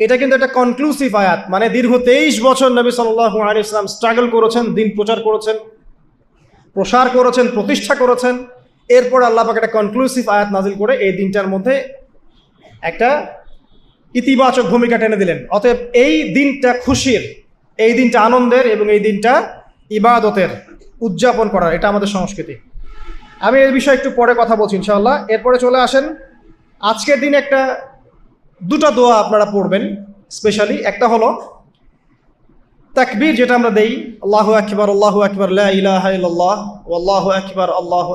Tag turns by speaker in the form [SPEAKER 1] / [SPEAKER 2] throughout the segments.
[SPEAKER 1] এটা কিন্তু একটা কনক্লুসিভ আয়াত, মানে দীর্ঘ 23 বছর নবী সাল্লাল্লাহু আলাইহি ওয়াসাল্লাম স্ট্রাগল করেছেন, দিন প্রচার করেছেন, প্রতিষ্ঠা করেছেন। এরপর আল্লাহ পাক একটা কনক্লুসিভ আয়াত নাজিল করে এই দিনটার মধ্যে একটা ইতিবাচক ভূমিকা টেনে দিলেন। অতএব এই দিনটা খুশির, এই দিনটা আনন্দের এবং এই দিনটা ইবাদতের, উদযাপন করার, এটা আমাদের সংস্কৃতি। আমি এই বিষয়ে একটু পরে কথা বলছি ইনশাআল্লাহ। এরপরে চলে আসেন, আজকের দিন একটা দুটো দোয়া আপনারা পড়বেন স্পেশালি। একটা হলো তাকবীর, যেটা আমরা দেই, আল্লাহু আকবার লা ইলাহা ইল্লাল্লাহ ওয়াল্লাহু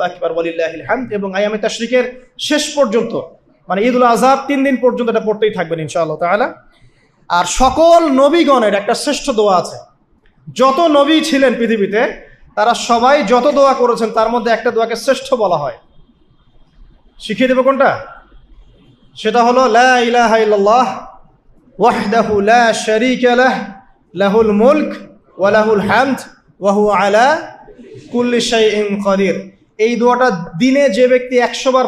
[SPEAKER 1] আকবার ওয়ালিল্লাহিল হামদ, এবং আইয়ামে তাশরিকের শেষ পর্যন্ত, মানে ঈদুল আযহা 3 দিন পর্যন্ত এটা পড়তেই থাকবেন ইনশাআল্লাহ তাআলা। আর সকল নবীগণের একটা শ্রেষ্ঠ দোয়া আছে। যত নবী ছিলেন পৃথিবীতে, তারা সবাই যত দোয়া করেছেন তার মধ্যে একটা দোয়াকে শ্রেষ্ঠ বলা হয়। শিখিয়ে দেব কোনটা? সেটা হলো লা ইলাহা ইল্লাল্লাহ ওয়াহদাহু লা শারীকা লাহ লাহুল মুলক ওয়া লাহুল হামদ ওয়া হুয়া আলা কুল্লি শাইইন কাদির। এই দোয়াটা দিনে যে ব্যক্তি 100 বার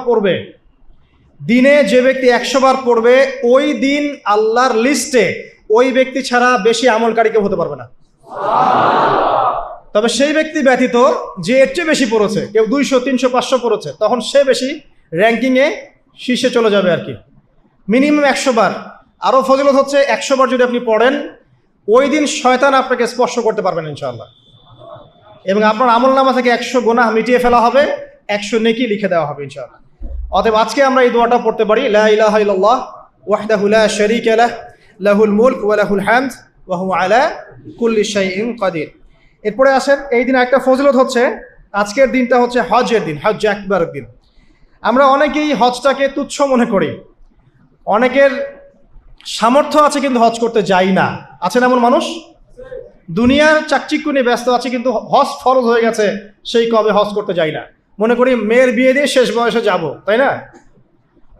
[SPEAKER 1] পড়বে, ওই দিন আল্লাহর লিস্টে ওই ব্যক্তি ছাড়া বেশি আমলকারী কেউ হতে পারবে না। তবে সেই ব্যক্তি ব্যতীত যে এর চেয়ে বেশি পড়েছে, কেউ 200, 300, 500 পড়েছে, তখন সে বেশি র্যাঙ্কিংয়ে শীর্ষে চলে যাবে আর কি। মিনিমাম 100 বার। আরও ফজিলত হচ্ছে 100 বার যদি আপনি পড়েন, ওই দিন শয়তান আপনাকে স্পর্শ করতে পারবেন ইনশাআল্লাহ, এবং আপনার আমলনামা থেকে 100 গুনাহ মিটিয়ে ফেলা হবে, 100 নেকি লিখে দেওয়া হবে ইনশাআল্লাহ। অতএব আজকে আমরা এই দোয়াটা পড়তে পারি, লা ইলাহা ইল্লাল্লাহ ওয়াহদাহু লা শারীকা লাহ লাহুল মুলক ওয়া লাহুল হামদ ওয়া হুয়া আলা কুল্লি শাইইন কাদির। এরপরে আসেন, এই দিন একটা ফজিলত হচ্ছে, আজকের দিনটা হচ্ছে হজের দিন, হজ আকবরের দিন। আমরা অনেকেই হজটাকে তুচ্ছ মনে করি, অনেকের সামর্থ্য আছে কিন্তু হজ করতে যাই না। আছেন এমন মানুষ? দুনিয়ার চাকচিক্য নিয়ে ব্যস্ত আছে, কিন্তু হজ ফরজ হয়ে গেছে, সেই কবে হজ করতে যাই না। মনে করি মেয়ের বিয়ে দিয়ে শেষ বয়সে যাব, তাই না?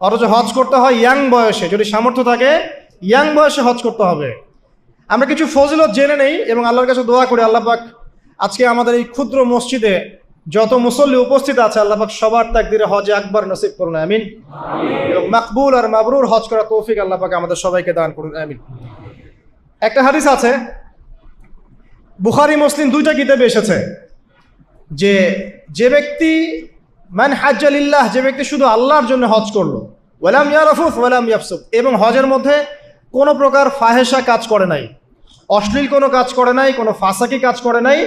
[SPEAKER 1] অথচ হজ করতে হয় ইয়াং বয়সে, যদি সামর্থ্য থাকে ইয়াং বয়সে হজ করতে হবে। আমরা কিছু ফজিলত জেনে নেই এবং আল্লাহর কাছে দোয়া করি, আল্লাহ পাক আজকে আমাদের এই ক্ষুদ্র মসজিদে যত মুসল্লি উপস্থিত আছে, আল্লাহ পাক সবার তাকদিরে হজে আকবার নসিব করুন, আমিন। এবং মাকবুল আর মাবরুর হজ করার তৌফিক আল্লাহ পাক আমাদের সবাইকে দান করুন, আমিন। একটা হাদিস আছে, বুখারী মুসলিম দুইটা কিতাবে এসেছে, যে ব্যক্তি মান হাজ্জা লিল্লাহ, যে ব্যক্তি শুধু আল্লাহর জন্য হজ করলো, ওয়ালাম ইয়ারাফুস ওয়ালাম ইয়াফসুক, এবং হজের মধ্যে কোনো প্রকার ফাহেসা কাজ করে নাই, অশ্লীল কোনো কাজ করে নাই, কোনো ফাসাকি কাজ করে নাই,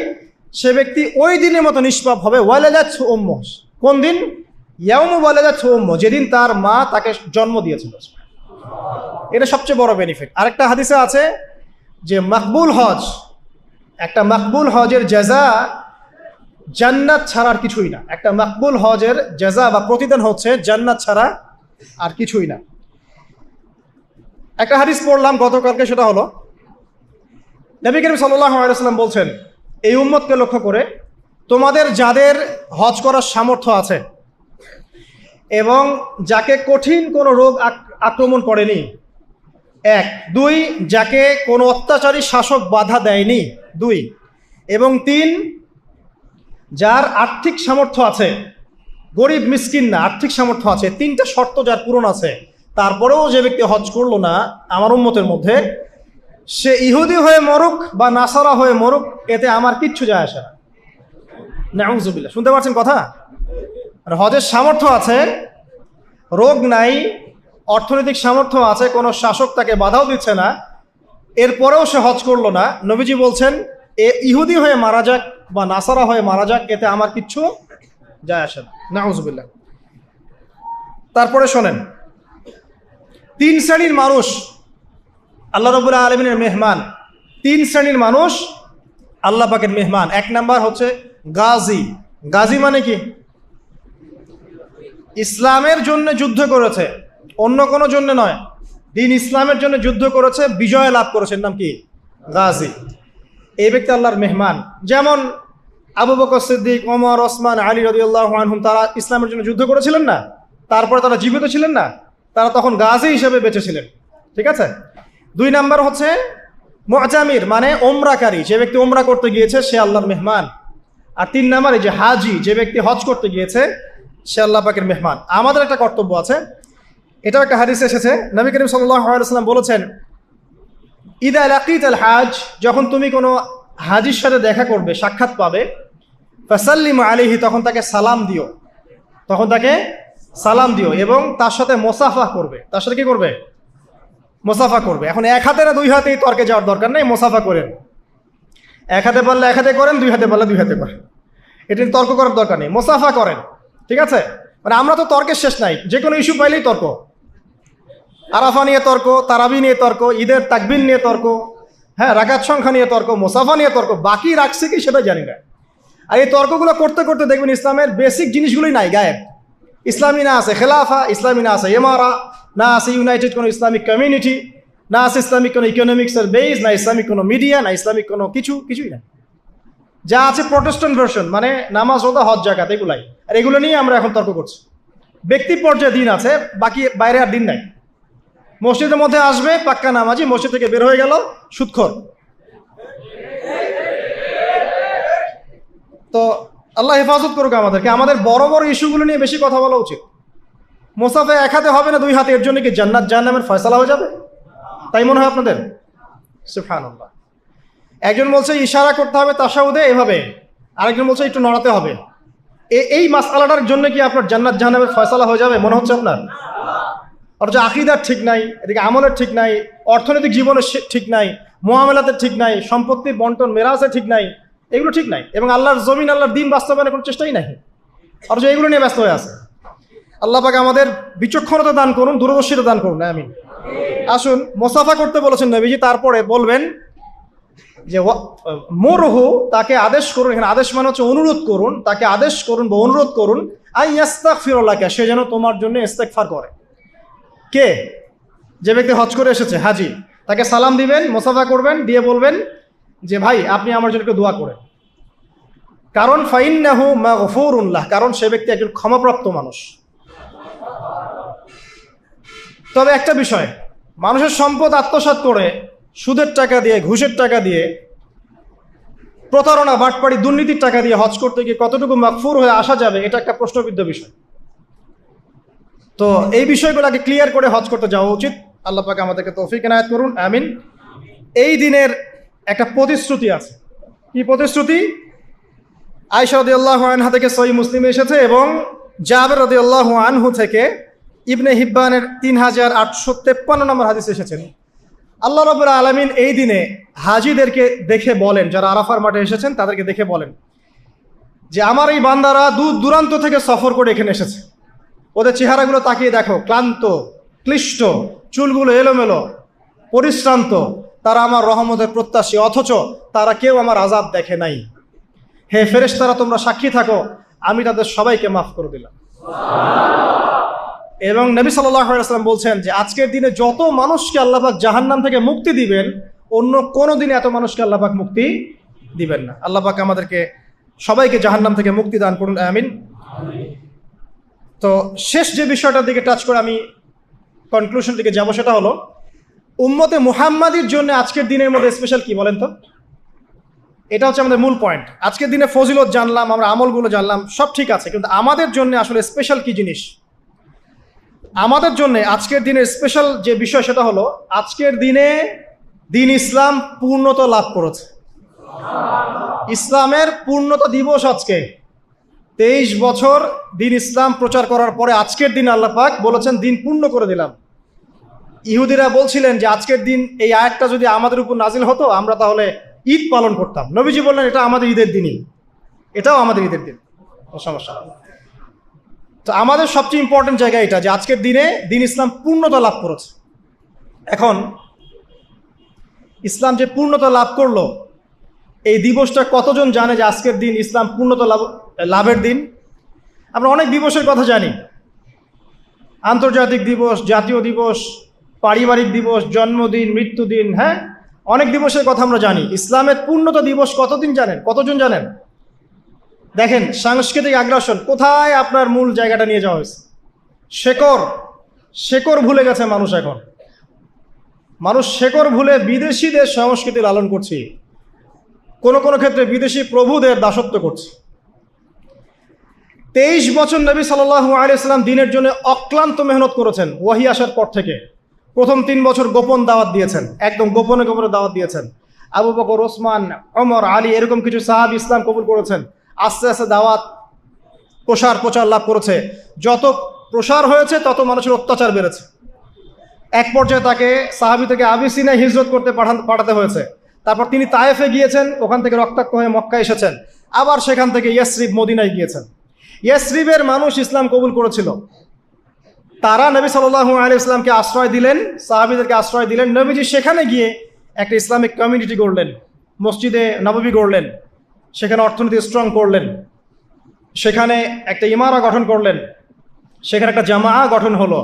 [SPEAKER 1] সে ব্যক্তি ওই দিনের মতো নিষ্পাপ হবে। ওয়ালাদাতহু উম্মুহু, কোন দিন? ইয়াউমু ওয়ালাদাতহু উম্মুহু, যেদিন তার মা তাকে জন্ম দিয়েছিল। এটা সবচেয়ে বড় বেনিফিট। আরেকটা হাদিসে আছে যে মাকবুল হজ, একটা মাকবুল হজের জাযা জান্নাত ছাড়া আর কিছুই না। একটা মাকবুল হজের জাযা বা প্রতিদান হচ্ছে জান্নাত ছাড়া আর কিছুই না। একটা হাদিস পড়লাম গতকালকে, সেটা হলো নবী করিম সাল্লাল্লাহু আলাইহি ওয়াসাল্লাম বলছেন এই উম্মতকে লক্ষ্য করে, তোমাদের যাদের হজ করার সামর্থ্য আছে এবং যাকে কঠিন কোনো রোগ আক্রমণ করেনি, 1, 2, যাকে কোনো অত্যাচারী শাসক বাধা দেয়নি, 2, এবং 3, যার আর্থিক সামর্থ্য আছে, গরিব মিসকিন না, আর্থিক সামর্থ্য আছে, 3টা শর্ত যার পূরণ আছে, তারপরেও যে ব্যক্তি হজ করলো না আমার উম্মতের মধ্যে, সে ইহুদি হয়ে মরুক বা নাসারা হয়ে মরুক, এতে আমার কিচ্ছু যায় আসে না। নাউযুবিল্লাহ। শুনতে পাচ্ছেন কথা? আর হজের সামর্থ্য আছে, রোগ নাই, অর্থনৈতিক সামর্থ্য আছে, কোনো শাসক তাকে বাধাও দিচ্ছে না, এরপরেও সে হজ করলো না, নবীজি বলছেন এ ইহুদি হয়ে মারা যাক বা নাসারা হয়ে মারা যাক, এতে আমার কিচ্ছু যায় আসে না। নাউযুবিল্লাহ। তারপরে শোনেন, 3 শ্রেণীর মানুষ আল্লাহ রাব্বুল আলামিনের মেহমান। 3 শ্রেণীর মানুষ আল্লাহ পাকের মেহমান। 1 নাম্বার হচ্ছে গাজী। গাজী মানে কি? ইসলামের জন্য যুদ্ধ করেছে, অন্য কোনো জন্য নয়, দিন ইসলামের জন্য যুদ্ধ করেছে, বিজয় লাভ করেছে, নাম কি? গাজী। এই ব্যক্তি আল্লাহর মেহমান। যেমন আবু বকর সিদ্দিক, ওমর, ওসমান, আলী রাদিয়াল্লাহু আনহুম, তারা ইসলামের জন্য যুদ্ধ করেছিলেন না, তারপরে তারা জীবিত ছিলেন না, তারা তখন গাজী হিসেবে বেঁচে ছিলেন। ঠিক আছে? 2 নাম্বার হচ্ছে মুআতামির, মানে ওমরাকারী, যে ব্যক্তি ওমরা করতে গিয়েছে সে আল্লাহর মেহমান। আর 3 নাম্বার এই যে হাজি, যে ব্যক্তি হজ করতে গিয়েছে সে আল্লাহ পাকের মেহমান। আমাদের একটা কর্তব্য আছে, এটাও একটা হাদিসে এসেছে, নবী করিম সাল্লাল্লাহু আলাইহি ওয়াসাল্লাম বলেছেন ইদা লাকিতাল হাজ, যখন তুমি কোনো হাজির সাথে দেখা করবে, সাক্ষাৎ পাবে, ফাসাল্লিমু আলাইহি, তখন তাকে সালাম দিও, এবং তার সাথে মোসাফা করবে। তার সাথে কি করবে? মোসাফা করবে। এখন এক হাতে না দুই হাতেই তর্কে যাওয়ার দরকার নেই, মোসাফা করেন। এক হাতে পারলে এক হাতে করেন, দুই হাতে পারলে দুই হাতে করেন, এটা তর্ক করার দরকার নেই, মোসাফা করেন। ঠিক আছে? মানে আমরা তো তর্কের শেষ নাই, যে কোনো ইস্যু পাইলেই তর্ক। আরাফা নিয়ে তর্ক, তারাবি নিয়ে তর্ক, ঈদের তাকবীর নিয়ে তর্ক, হ্যাঁ, রাকাত সংখ্যা নিয়ে তর্ক, মোসাফা নিয়ে তর্ক, বাকি রাখছে কি সেটা জানি না। আর এই তর্কগুলো করতে করতে দেখবেন ইসলামের বেসিক জিনিসগুলোই নাই, গায়েব। ইসলামী না আছে খেলাফা, ইসলামী না আছে এমারা, না আছে ইউনাইটেড কোনো ইসলামিক কমিউনিটি, না আছে ইসলামিক কোনো ইকোনমিক্সের বেস, না ইসলামিক কোনো মিডিয়া, না ইসলামিক কোনো কিছুই না। যা আছে প্রোটেস্ট্যান্ট ভার্সন, মানে নামাজ, রোজা, হজ, যাকাত, এগুলাই। আর এগুলো নিয়ে আমরা এখন তর্ক করছি। ব্যক্তি পর্যায়ে দিন আছে, বাকি বাইরে আর দিন নাই। মসজিদের মধ্যে আসবে পাক্কা নামাজি, মসজিদ থেকে বের হয়ে গেল সুদখোর। তো আল্লাহ হেফাজত করুক আমাদেরকে। আমাদের বড় বড় ইস্যুগুলো নিয়ে বেশি কথা বলা উচিত। মোসাফা এক হাতে হবে না দুই হাতে, এর জন্য কি জান্নাত জাহান্নামের ফয়সালা হয়ে যাবে? তাই মনে হয় আপনাদের? সুবহানাল্লাহ। একজন বলছে ইশারা করতে হবে তাশাহুদে এভাবে, আরেকজন বলছে একটু নড়াতে হবে। এই মাসআলাটার জন্য কি আপনার জান্নাত জাহান্নামের ফয়সালা হয়ে যাবে মনে হচ্ছে আপনার? অথচ আকীদার ঠিক নাই, এদিকে আমলের ঠিক নাই, অর্থনৈতিক জীবনের ঠিক নাই, মুআমালাতের ঠিক নাই, সম্পত্তির বন্টন মেরাজের ঠিক নাই, এগুলো ঠিক নাই, এবং আল্লাহর জমিন, আল্লাহর দিন বাস্তবায়নের কোনো চেষ্টাই নাই, অথচ এগুলো নিয়ে ব্যস্ত হয়ে আছে। আল্লাহ পাক আমাদের বিচক্ষণতা দান করুন, দূরদর্শিতা দান করুন, আমিন। আসুন, মোসাফা করতে বলেছেন নবীজি, তারপরে বলবেন যে মুরহু, তাকে আদেশ করুন। এখানে আদেশ মানে হচ্ছে অনুরোধ করুন, তাকে আদেশ করুন বা অনুরোধ করুন, আই ইস্তাগফিরুল্লাহকে, সে যেন তোমার জন্য ইস্তেগফার করে। কে? যে ব্যক্তি হজ করে এসেছে, হাজি, তাকে সালাম দিবেন, মোসাফা করবেন, দিয়ে বলবেন যে ভাই আপনি আমার জন্য একটু দোয়া করেন। কারণ ফাইন্নাহু মাগফুরুন লাহ, কারণ সে ব্যক্তি একজন ক্ষমাপ্রাপ্ত মানুষ। তবে একটা বিষয়, মানুষের সম্পদ আত্মসাৎ করে, সুদের টাকা দিয়ে, ঘুষের টাকা দিয়ে, প্রতারণা, বাটপাড়ি, দুর্নীতির টাকা দিয়ে হজ করতে গিয়ে কতটুকু মাগফুর হয়ে আসা যাবে, এটা একটা প্রশ্নবিদ্ধ বিষয়। তো এই বিষয়গুলোকে ক্লিয়ার করে হজ করতে যাওয়া উচিত। আল্লাহ পাক আমাদেরকে তৌফিক এনায়েত করুন, আমিন। এই দিনের একটা প্রতিশ্রুতি আছে। কি প্রতিশ্রুতি? আয়েশা রাদিয়াল্লাহু আনহা থেকে সহিহ মুসলিমে এসেছে, এবং জাবের রাদিয়াল্লাহু আনহু থেকে ইবনে হিব্বানের 3853 নম্বর হাদিস এসেছেন। আল্লাহ রাব্বুল আলামিন এই দিনে হাজিদেরকে দেখে বলেন, যারা আরাফার মাঠে এসেছেন তাদেরকে দেখে বলেন যে আমার এই বান্দারা দূর দূরান্ত থেকে সফর করে এখানে এসেছে, ওদের চেহারাগুলো তাকিয়ে দেখো, ক্লান্ত, ক্লিষ্ট, চুলগুলো এলোমেলো, পরিশ্রান্ত, তারা আমার রহমতের প্রত্যাশী, অথচ তারা কেউ আমার আযাব দেখে নাই। হে ফেরেশতারা, তোমরা সাক্ষী থাকো, আমি তাদের সবাইকে মাফ করে দিলাম। এবং নবী সাল্লাল্লাহু আলাইহি ওয়াসাল্লাম বলছেন যে আজকের দিনে যত মানুষকে আল্লাহ পাক জাহান্নাম থেকে মুক্তি দিবেন, অন্য কোনো দিনে এত মানুষকে আল্লাহ পাক মুক্তি দিবেন না। আল্লাহ পাক আমাদেরকে সবাইকে জাহান্নাম থেকে মুক্তি দান করুন, আমিন। তো শেষ যে বিষয়টার দিকে টাচ করে আমি কনক্লুশন দিকে যাব, সেটা হলো উম্মতে মুহাম্মাদির জন্য আজকের দিনের মধ্যে স্পেশাল কি বলেন তো? এটা হচ্ছে আমাদের মূল পয়েন্ট। আজকের দিনে ফজিলত জানলাম, আমরা আমলগুলো জানলাম, সব ঠিক আছে, কিন্তু আমাদের জন্য আসলে স্পেশাল কি জিনিস? আমাদের জন্য আজকের দিনের স্পেশাল যে বিষয়, সেটা হলো আজকের দিনে দিন ইসলাম পূর্ণতা লাভ করেছে। ইসলামের পূর্ণতা দিবস আজকে। 23 বছর দিন ইসলাম প্রচার করার পরে আজকের দিন আল্লাহ পাক বলেছেন দিন পূর্ণ করে দিলাম। ইহুদিরা বলছিলেন যে আজকের দিন এই আয়াতটা যদি আমাদের উপর নাজিল হতো, আমরা তাহলে ঈদ পালন করতাম। নবীজি বললেন এটা আমাদের ঈদের দিনই, এটাও আমাদের ঈদের দিন, সমস্যা। তো আমাদের সবচেয়ে ইম্পর্টেন্ট জায়গা এটা, যে আজকের দিনে দিন ইসলাম পূর্ণতা লাভ করেছে। এখন ইসলাম যে পূর্ণতা লাভ করলো, এই দিবসটা কতজন জানে যে আজকের দিন ইসলাম পূর্ণতা লাভের দিন? আমরা অনেক দিবসের কথা জানি, আন্তর্জাতিক দিবস, জাতীয় দিবস, পারিবারিক দিবস, জন্মদিন, মৃত্যুদিন, হ্যাঁ, অনেক দিবসের কথা আমরা জানি। ইসলামের পূর্ণতা দিবস কতদিন জানেন? কতজন জানেন? দেখেন, সাংস্কৃতিক আগ্রাসন কোথায় আপনার মূল জায়গাটা নিয়ে যাওয়া হয়েছে। শেকড় ভুলে গেছে মানুষ। এখন মানুষ শেকড় ভুলে বিদেশিদের সংস্কৃতি লালন করছে, কোনো কোনো ক্ষেত্রে বিদেশি প্রভুদের দাসত্ব করছে। 23 বছর নবী সাল্লাল্লাহু আলাইহি ওয়াসাল্লাম দিনের জন্য অক্লান্ত মেহনত করেছেন ওয়াহি আসার পর থেকে। প্রথম 3 বছর গোপন দাওয়াত দিয়েছেন, একদম গোপনে গোপনে দাওয়াত দিয়েছেন। আবু বকর, ওসমান, ওমর, আলী এরকম কিছু সাহাবী ইসলাম কবুল করেছেন। আস্তে আস্তে দাওয়াত প্রচার লাভ করেছে। যত প্রসার হয়েছে তত মানুষের অত্যাচার বেড়েছে। এক পর্যায়ে তাকে সাহাবী থেকে আবিসিনিয়ায় হিজরত করতে পাঠাতে হয়েছে। তারপর তিনি তায়েফে গিয়েছেন, ওখান থেকে রক্তাক্ত হয়ে মক্কা এসেছেন। আবার সেখান থেকে ইয়াসরিব, মদিনায় গিয়েছেন। ইয়াসরিবের মানুষ ইসলাম কবুল করেছিল। তারা নবী সাল্লাল্লাহু আলাইহি ওয়াসাল্লামকে আশ্রয় দিলেন, সাহাবীদেরকে আশ্রয় দিলেন। নবীজি সেখানে গিয়ে একটা ইসলামিক কমিউনিটি গড়লেন, মসজিদে নববী গড়লেন, সেখানে অর্থনীতি স্ট্রং করলেন, সেখানে একটা ইমারা গঠন করলেন, সেখানে একটা জামাআ গঠন হলো।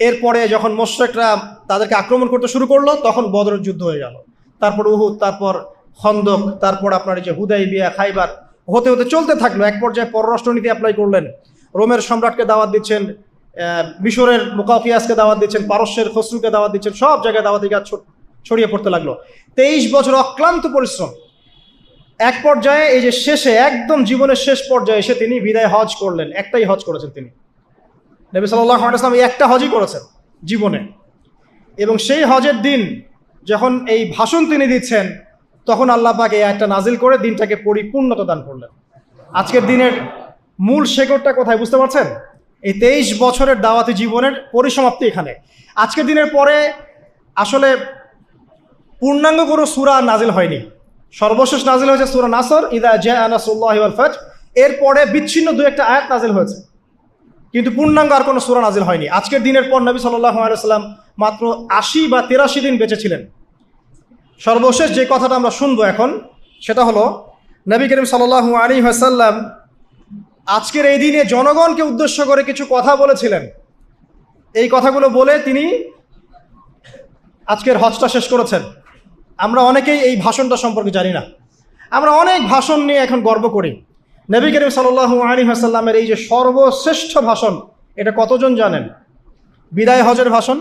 [SPEAKER 1] এরপরে যখন মুশরিকরা তাদেরকে আক্রমণ করতে শুরু করলো, তখন বদরের যুদ্ধ হয়ে গেল। তারপর উহুদ, তারপর খন্দক, তারপর আপনার এই যে হুদাইবিয়া, খাইবার, হতে হতে চলতে থাকলো। এক পর্যায়ে পররাষ্ট্রনীতি অ্যাপ্লাই করলেন। রোমের সম্রাটকে দাওয়াত দিচ্ছেন, মিশরের মুকাউকিয়াসকে দাওয়াত দিচ্ছেন, পারস্যের খসরুকে দাওয়াত দিচ্ছেন, সব জায়গায় দাওয়াতি কাজ ছড়িয়ে পড়তে লাগলো। 23 বছর অক্লান্ত পরিশ্রম। এক পর্যায়ে এই যে শেষে, একদম জীবনের শেষ পর্যায়ে এসে তিনি বিদায় হজ করলেন। একটাই হজ করেছেন তিনি, নবী সাল্লাল্লাহু আলাইহি ওয়াসাল্লাম একটা হজই করেছেন জীবনে। এবং সেই হজের দিন যখন এই ভাষণ তিনি দিচ্ছেন, তখন আল্লাহ পাক এই আয়াতটা নাজিল করে দিনটাকে পরিপূর্ণতা দান করলেন। আজকের দিনের মূল শেকড়টা কোথায় বুঝতে পারছেন? এই 23 বছরের দাওয়াতি জীবনের পরিসমাপ্তি এখানে। আজকের দিনের পরে আসলে পূর্ণাঙ্গ কোনো সূরা নাজিল হয়নি। সর্বশেষ নাজিল হয়েছে সূরা নাসর, ইযা জাআ নাসরুল্লাহি ওয়াল ফাতহ। এরপরে বিচ্ছিন্ন 2-1টা আয়াত নাজিল হয়েছে, কিন্তু পূর্ণাঙ্গ আর কোনো সূরা নাজিল হয়নি। আজকের দিনের পর নবী সাল্লাল্লাহু আলাইহি ওয়াসাল্লাম মাত্র 80 বা 83 দিন বেঁচে ছিলেন। সর্বশেষ যে কথাটা আমরা শুনবো এখন, সেটা হলো নবী করিম সাল্লাল্লাহু আলাইহি ওয়াসাল্লাম আজকের এই দিনে জনগণকে উদ্দেশ্য করে কিছু কথা বলেছিলেন। এই কথাগুলো বলে তিনি আজকের হজটা শেষ করেছেন। আমরা অনেকেই এই ভাষণটা সম্পর্কে জানি না। আমরা অনেক ভাষণ নিয়ে এখন গর্ব করি। নবী করিম সাল্লাল্লাহু আলাইহি ওয়াসাল্লামের এই যে সর্বশ্রেষ্ঠ ভাষণ, এটা কতজন জানেন? বিদায় হজের ভাষণ।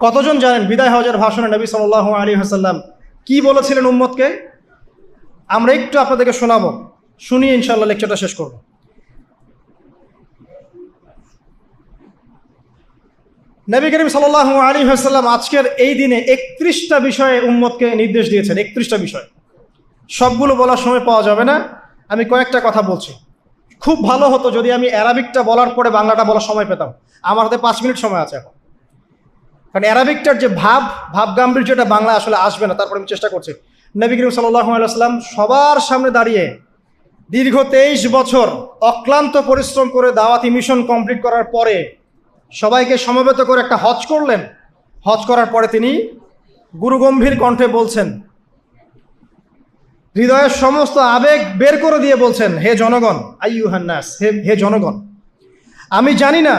[SPEAKER 1] কতজন জানেন বিদায় হজের ভাষণে নবী সাল্লাল্লাহু আলাইহি ওয়াসাল্লাম কি বলেছিলেন উম্মতকে? আমরা একটু আপনাদেরকে শোনাবো, শুনিয়ে ইনশাআল্লাহ লেকচারটা শেষ করব। নবী করিম সাল্লাল্লাহু আলাইহি ওয়াসাল্লাম আজকের এই দিনে 31টা বিষয়ে উম্মতকে নির্দেশ দিয়েছেন। 31টা বিষয়, সবগুলো বলার সময় পাওয়া যাবে না, আমি কয়েকটা কথা বলছি। খুব ভালো হতো যদি আমি অ্যারাবিকটা বলার পরে বাংলাটা বলার সময় পেতাম। আমার হাতে 5 মিনিট সময় আছে এখন, কারণ অ্যারাবিকটার যে ভাব গাম্ভীর্যটা বাংলা আসলে আসবে না। তারপর আমি চেষ্টা করছি। নবী করিম সাল্লাল্লাহু আলাইহি ওয়াসাল্লাম সবার সামনে দাঁড়িয়ে দীর্ঘ 23 বছর অক্লান্ত পরিশ্রম করে দাওয়াতি মিশন কমপ্লিট করার পরে সবাইকে সমবেত করে একটা হজ করলেন। হজ করার পরে তিনি গুরুগম্ভীর কণ্ঠে বলছেন, হৃদয়ের সমস্ত আবেগ বের করে দিয়ে বলছেন, হে জনগণ, আইয়ুহান নাস, হে জনগণ, আমি জানি না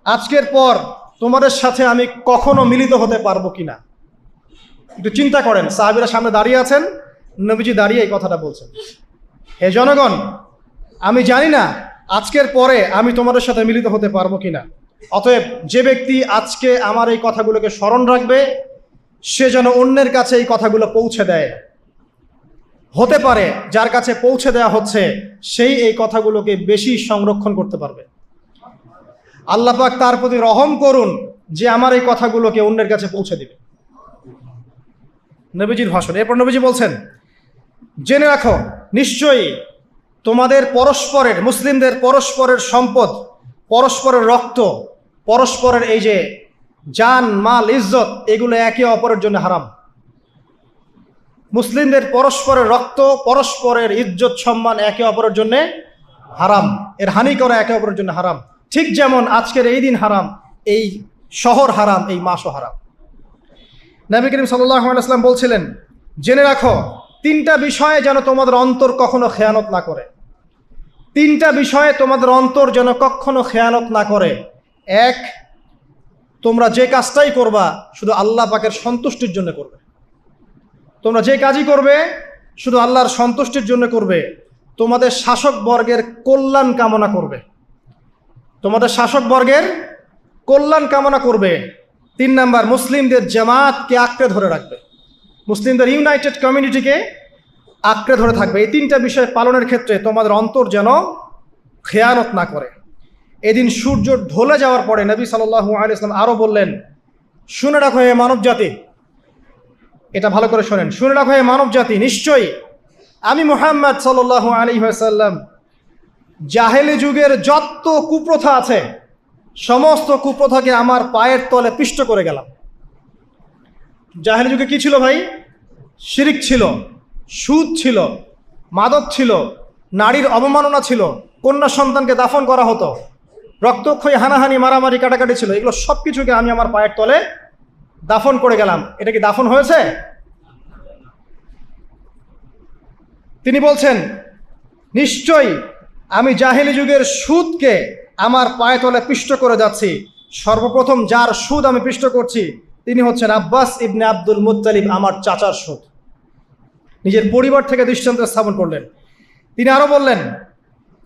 [SPEAKER 1] আজকের পর তোমাদের সাথে আমি কখনো মিলিত হতে পারবো কিনা। একটু চিন্তা করেন, সাহাবীরা সামনে দাঁড়িয়ে আছেন, নবীজি দাঁড়িয়ে এই কথাটা বলছেন, হে জনগণ, আমি জানি না আজকের পরে আমি তোমাদের সাথে মিলিত হতে পারবো কিনা। অতএব যে ব্যক্তি আজকে আমার এই কথাগুলোকে স্মরণ রাখবে, সে যেন অন্যের কাছে এই কথাগুলো পৌঁছে দেয়। হতে পারে যার কাছে পৌঁছে দেওয়া হচ্ছে সেই এই কথাগুলোকে বেশি সংরক্ষণ করতে পারবে। আল্লাহ পাক তার প্রতি রহম করুন যে আমার এই কথাগুলোকে অন্যের কাছে পৌঁছে দিবে। নবীজির ভাষণ। এরপর নবীজি বলছেন, জেনে রাখো নিশ্চয়ই তোমাদের পরস্পরের, মুসলিমদের পরস্পরের সম্পদ, পরস্পরের রক্ত, পরস্পরের এই যে জান, মাল, ইজ্জত, এগুলো একে অপরের জন্য হারাম। মুসলিমদের পরস্পরের রক্ত, পরস্পরের ইজ্জত, সম্মান একে অপরের জন্য হারাম। এর হানি করা একে অপরের জন্য হারাম। ঠিক যেমন আজকের এই দিন হারাম, এই শহর হারাম, এই মাসও হারাম। নবী করিম সাল্লাল্লাহু আলাইহি ওয়াসাল্লাম বলছিলেন, জেনে রাখো 3টা বিষয়ে যেন তোমাদের অন্তর কখনো খেয়ানত না করে। 3টা বিষয়ে তোমাদের অন্তর যেন কখনো খেয়ানত না করে। 1, তোমরা যে কাজটাই করবা শুধু আল্লাহ পাকের সন্তুষ্টির জন্য করবে। তোমরা যে কাজই করবে শুধু আল্লাহর সন্তুষ্টির জন্য করবে। তোমাদের শাসক বর্গের কল্যাণ কামনা করবে। তোমাদের শাসক বর্গের কল্যাণ কামনা করবে। 3 নাম্বার, মুসলিমদের জামাতকে আঁকড়ে ধরে রাখবে। মুসলিমদের ইউনাইটেড কমিউনিটিকে আঁকড়ে ধরে থাকবে। এই 3টা বিষয় পালনের ক্ষেত্রে তোমাদের অন্তর যেন খেয়ানত না করে। এদিন সূর্য ঢলে যাওয়ার পরে নবী সাল্লাল্লাহু আলাইহি ওয়াসাল্লাম আরও বললেন, শুনে রাখো হে মানব জাতি, এটা ভালো করে শোনেন, শুনে রাখো হে মানব জাতি, নিশ্চয়ই আমি মুহাম্মদ সাল্লাল্লাহু আলাইহি ওয়াসাল্লাম জাহেলি যুগের যত কুপ্রথা আছে সমস্ত কুপ্রথাকে আমার পায়ের তলে পিষ্ট করে গেলাম। জাহেলি যুগে কি ছিল ভাই? শিরিক ছিল, সুদ ছিল, মাদক ছিল, নারীর অবমাননা ছিল, কন্যা সন্তানকে দাফন করা হতো, রক্তক্ষয়ী, হানাহানি, মারামারি, কাটাকাটি ছিল। এগুলো সব কিছুকে আমি আমার পায়ের তলে দাফন করে গেলাম। এটা কি দাফন হয়েছে? তিনি বলছেন নিশ্চয়ই আমি জাহেলি যুগের সুদকে আমার পায়ে তলে পিষ্ট করে যাচ্ছি। সর্বপ্রথম যার সুদ আমি পিষ্ট করছি তিনি হচ্ছেন আব্বাস ইবনে আব্দুল মুত্তালিব, আমার চাচার সুদ। নিজের পরিবার থেকে দৃষ্টান্ত স্থাপন করলেন। তিনি আরো বললেন,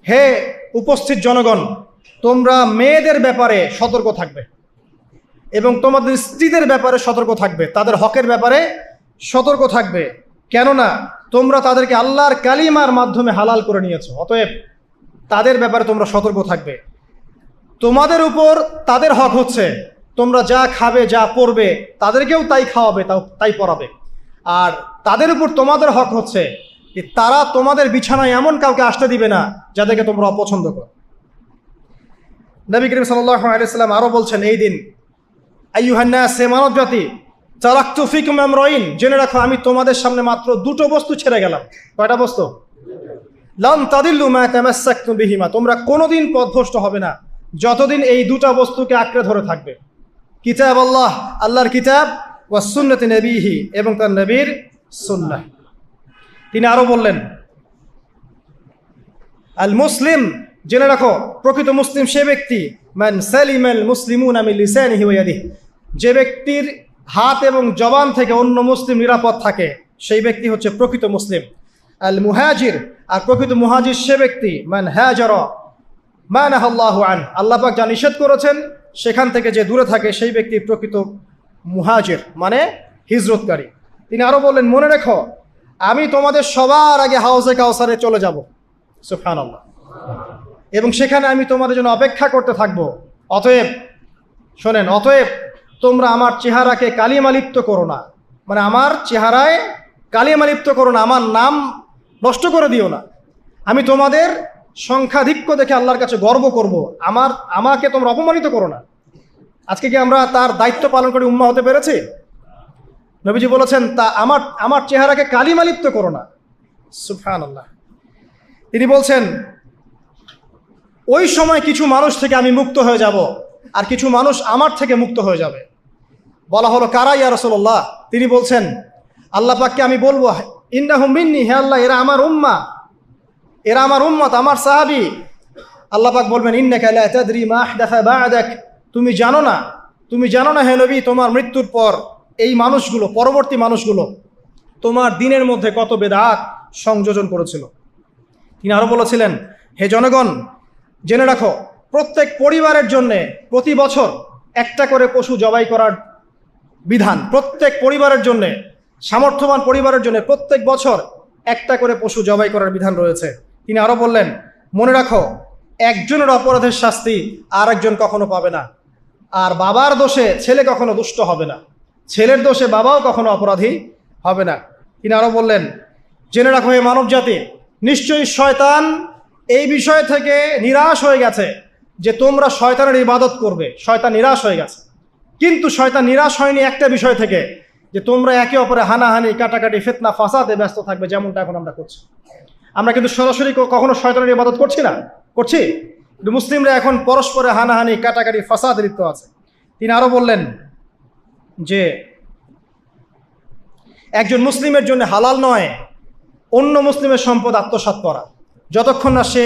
[SPEAKER 1] হে উপস্থিত জনগণ, তোমরা মেয়েদের ব্যাপারে সতর্ক থাকবে এবং তোমাদের স্ত্রীদের ব্যাপারে সতর্ক থাকবে, তাদের হকের ব্যাপারে সতর্ক থাকবে, কেননা তোমরা তাদেরকে আল্লাহর কালিমার মাধ্যমে হালাল করে নিয়েছো। অতএব তাদের ব্যাপারে তোমরা সতর্ক থাকবে। তোমাদের উপর তাদের হক হচ্ছে তোমরা যা খাবে, যা পরবে, তাদেরকেও তাই খাওয়াবে, তাই পরাবে। আর তাদের উপর তোমাদের হক হচ্ছে যে তারা তোমাদের বিছানায় এমন কাউকে আসতে দিবে না যাদেরকে তোমরা অপছন্দ করো। নবী করিম সাল্লাল্লাহু আলাইহি ওয়াসাল্লাম আরো বলছেন, এই দিন আইয়ুহান নাস, হে মানব জাতি, তারাকতু ফিকুম আমরাইন, জেনে রাখো আমি তোমাদের সামনে মাত্র দুটো বস্তু ছেড়ে গেলাম। কয়টা বস্তু? লান তাদিল্লু মা তামাসসাকতুম বিহিমা, তোমরা কোনোদিন পথভ্রষ্ট হবে না যতদিন এই দুটো বস্তুকে আঁকড়ে ধরে থাকবে। কিতাব আল্লাহ, আল্লাহর কিতাব, ওয়া সুন্নতি নবীহি, এবং তার নবীর সুন্নাহ। তিনি আরো বললেন, আল মুসলিম, জেনে রাখো প্রকৃত মুসলিম সে ব্যক্তি, মান সালিমাল মুসলিমুনা মিন লিসানিহি ওয়া ইয়াদিহি, যে ব্যক্তির হাত এবং জবান থেকে অন্য মুসলিম নিরাপদ থাকে সেই ব্যক্তি হচ্ছে প্রকৃত মুসলিম। আল মুহাজির, আর প্রকৃত মুহাজির সে ব্যক্তি, মান হাজারা মা নাহাল্লাহু আন, আল্লাহ পাক যা নিষেধ করেছেন সেখান থেকে যে দূরে থাকে সেই ব্যক্তি প্রকৃত মুহাজির, মানে হিজরতকারী। তিনি আরো বললেন, মনে রেখো আমি তোমাদের সবার আগে হাউজে কাউসারে চলে যাব, সুবহানাল্লাহ, এবং সেখানে আমি তোমাদের জন্য অপেক্ষা করতে থাকবো। অতএব শোনেন, অতএব তোমরা আমার চেহারাকে কালিমালিপ্ত করো না, মানে আমার চেহারায় কালিমালিপ্ত করো না, আমার নাম নষ্ট করে দিও না। আমি তোমাদের সংখ্যাধিক্য দেখে আল্লাহর কাছে গর্ব করব, আমাকে তোমরা অপমানিত করো না। আজকে কি আমরা তার দায়িত্ব পালন করে উম্মাহ হতে পেরেছি? নবীজি বলেছেন, তা আমার চেহারাকে কালিমালিপ্ত করো না, সুবহানাল্লাহ। তিনি বলছেন, ওই সময় কিছু মানুষ থেকে আমি মুক্ত হয়ে যাব আর কিছু মানুষ আমার থেকে মুক্ত হয়ে যাবে। বলা হলো, কারা ইয়া রাসূলুল্লাহ? তিনি বলছেন, আল্লাহ পাককে আমি বলবো, ইন্নাহুম মিন্নি, হে আল্লাহ এরা আমার উম্মাহ, এরা আমার উম্মত, আমার সাহাবী। আল্লাহ পাক বলবেন, ইন্নাকা লা তাদরি মা আহদাসা বা'দাক, তুমি জানো না হে নবী, তোমার মৃত্যুর পর এই মানুষগুলো, পরবর্তী মানুষগুলো তোমার দিনের মধ্যে কত বেদাত সংযোজন করেছিল। তিনি আরো বলেছিলেন, হে জনগণ, জেনে রাখো প্রত্যেক পরিবারের জন্যে প্রতি বছর একটা করে পশু জবাই করার বিধান, প্রত্যেক পরিবারের জন্যে, সামর্থ্যবান পরিবারের জন্য প্রত্যেক বছর একটা করে পশু জবাই করার বিধান রয়েছে। তিনি আরো বললেন, মনে রাখো একজনের অপরাধের শাস্তি আর একজন কখনো পাবে না, আর বাবার দোষে ছেলে কখনো দুষ্ট হবে না, ছেলের দোষে বাবাও কখনো অপরাধী হবে না। তিনি আরো বললেন, জেনে রাখো হে মানব জাতি, নিশ্চয়ই শয়তান এই বিষয় থেকে নিরাশ হয়ে গেছে যে তোমরা শয়তানের ইবাদত করবে। শয়তান নিরাশ হয়ে গেছে, কিন্তু শয়তান নিরাশ হয়নি একটা বিষয় থেকে, যে তোমরা একে অপরে হানাহানি, কাটাকাটি, ফিতনা, ফাসাদে ব্যস্ত থাকবে, যেমনটা এখন আমরা করছি। আমরা কিন্তু সরাসরি কখনো শয়তানের ইবাদত করছি না, করছি, কিন্তু মুসলিমরা এখন পরস্পরে হানাহানি, কাটাকাটি, ফাসাদে লিপ্ত আছে। তিনি আরো বললেন যে একজন মুসলিমের জন্য হালাল নয় অন্য মুসলিমের সম্পদ আত্মসাৎ করা, যতক্ষণ না সে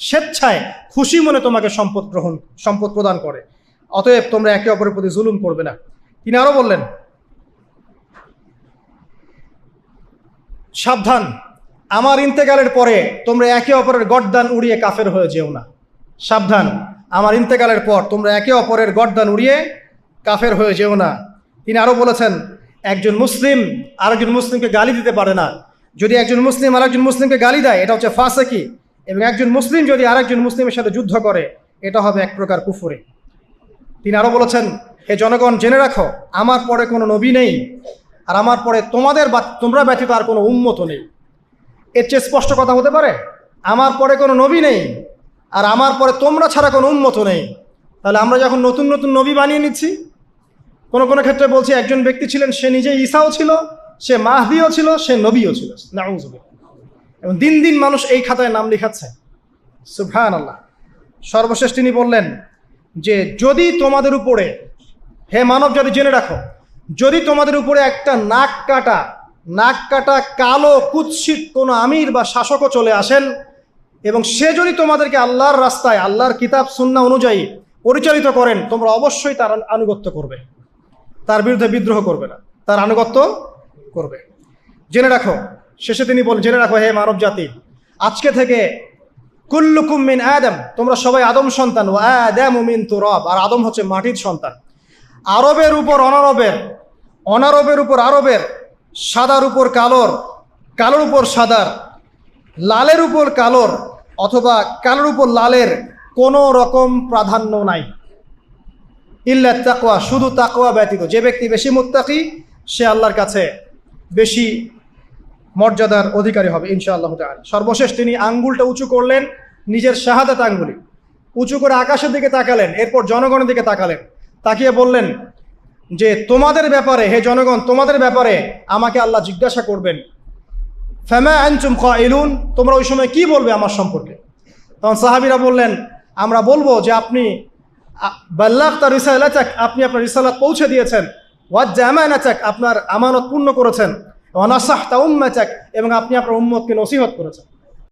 [SPEAKER 1] স্বেচ্ছায় খুশি মনে তোমাকে সম্পদ প্রদান করে। অতএব তোমরা একে অপরের প্রতি জুলুম করবে না। তিনি আরো বললেন, সাবধান, আমার ইন্তেকালের পরে তোমরা একে অপরের গর্দান উড়িয়ে কাফের হয়ে যেও না। সাবধান, আমার ইন্তেকালের পর তোমরা একে অপরের গর্দান উড়িয়ে কাফের হয়ে যেও না। তিনি আরো বলেছেন, একজন মুসলিম আরেকজন মুসলিমকে গালি দিতে পারে না। যদি একজন মুসলিম আরেকজন মুসলিমকে গালি দেয় এটা হচ্ছে ফাসিকি, এবং একজন মুসলিম যদি আরেকজন মুসলিমের সাথে যুদ্ধ করে এটা হবে এক প্রকার কুফরি। তিনি আরও বলেছেন, হে জনগণ জেনে রাখো আমার পরে কোনো নবী নেই, আর আমার পরে তোমরা ব্যতীত আর কোনো উম্মত নেই। এর চেয়ে স্পষ্ট কথা হতে পারে? আমার পরে কোনো নবী নেই আর আমার পরে তোমরা ছাড়া কোনো উম্মত নেই। তাহলে আমরা যখন নতুন নতুন নবী বানিয়ে নিচ্ছি, কোনো কোনো ক্ষেত্রে বলছি একজন ব্যক্তি ছিলেন, সে নিজে ঈসাও ছিল, সে মাহদিও ছিল, সে নবীও ছিল। নাউযুবিল্লাহ। এবং দিন দিন মানুষ এই খাতায় নাম লিখাচ্ছে। সুবহানাল্লাহ। সর্বশেষ তিনি বললেন যে যদি তোমাদের উপরে, হে মানব জাতি জেনে রাখো, যদি তোমাদের উপরে একটা নাক কাটা কালো কুৎসিত কোনো আমির বা শাসকও চলে আসেন এবং সে যদি তোমাদেরকে আল্লাহর রাস্তায়, আল্লাহর কিতাব সুন্নাহ অনুযায়ী পরিচালিত করেন, তোমরা অবশ্যই তার আনুগত্য করবে, তার বিরুদ্ধে বিদ্রোহ করবে না, তার আনুগত্য করবে। জেনে রাখো, শেষে তিনি বলেন, জেনে রাখো হে মানব জাতি, আজকে থেকে কুল্লুকুম মিন আদম, তোমরা সবাই আদম সন্তান, ওয়া আদামু মিন তুরাব, আর আদম হচ্ছে মাটির সন্তান। আরবের উপর অনারবের, অনারবের উপর আরবের, সাদার উপর কালোর, কালোর উপর সাদার, লালের উপর কালোর অথবা কালোর উপর লালের কোনো রকম প্রাধান্য নাই। ইল্লা তাকওয়া, শুধু তাকওয়া ব্যতীত। যে ব্যক্তি বেশি মুত্তাকি সে আল্লাহর কাছে বেশি মর্যাদার অধিকারী হবে ইনশাআল্লাহ তাআলা। সর্বশেষ তিনি আঙ্গুলটা উঁচু করলেন, নিজের শাহাদাত আঙ্গুলি উঁচু করে আকাশের দিকে তাকালেন, এরপর জনগণের দিকে তাকালেন, তাকিয়ে বললেন যে তোমাদের ব্যাপারে, হে জনগণ তোমাদের ব্যাপারে আমাকে আল্লাহ জিজ্ঞাসা করবেন। ফামা আনতুম কাইলুন, তোমরা ওই সময় কি বলবে আমার সম্পর্কে? তখন সাহাবীরা বললেন, আমরা বলবো যে আপনি বাল্লাগতা রিসালাতাক, আপনি আপনার রিসালাত পৌঁছে দিয়েছেন, ওয়াজ্জা আমানাতাক, আপনার আমানত পূর্ণ করেছেন, ওয়া নাসাহতা উম্মাতাক, এবং আপনি আপনার উম্মতকে নসিহত করেছেন।